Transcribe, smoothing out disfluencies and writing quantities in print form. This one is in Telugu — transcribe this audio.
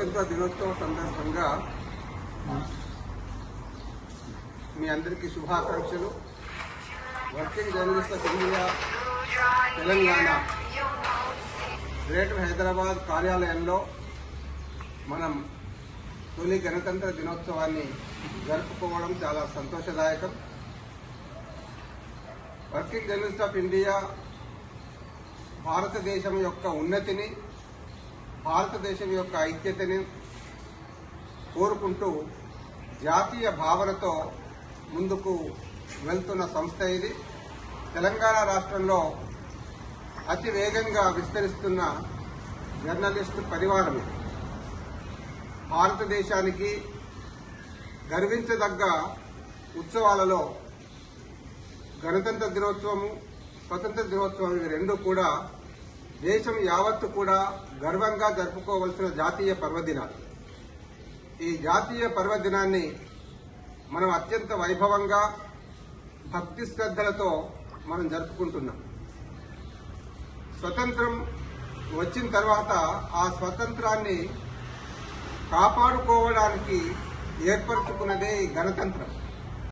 గణతంత్ర దినోత్సవం సందర్భంగా మీ అందరికీ శుభాకాంక్షలు. Working journalist of India Telangana greater Hyderabad కార్యాలయంలో మనం తొలి గణతంత్ర దినోత్సవాన్ని జరుపుకోవడం చాలా సంతోషదాయకం. వర్కింగ్ జర్నలిస్ట్ ఆఫ్ ఇండియా భారతదేశం యొక్క ఉన్నతిని, భారతదేశం యొక్క ఐక్యతని కోరుకుంటూ జాతీయ భావనతో ముందుకు వెళ్తున్న సంస్థ ఇది. తెలంగాణ రాష్ట్రంలో అతి వేగంగా విస్తరిస్తున్న జర్నలిస్టు పరివారం ఇది. భారతదేశానికి గర్వించదగ్గ ఉత్సవాలలో గణతంత్ర దినోత్సవము, స్వతంత్ర దినోత్సవం ఇవి రెండు కూడా దేశం యావత్తు కూడా గర్వంగా జరుపుకోవలసిన జాతీయ పర్వదినాలు. ఈ జాతీయ పర్వదినాన్ని మనం అత్యంత వైభవంగా భక్తి శ్రద్ధలతో మనం జరుపుకుంటున్నాం. స్వతంత్రం వచ్చిన తర్వాత ఆ స్వతంత్రాన్ని కాపాడుకోవడానికి ఏర్పరచుకున్నదే ఈ గణతంత్రం.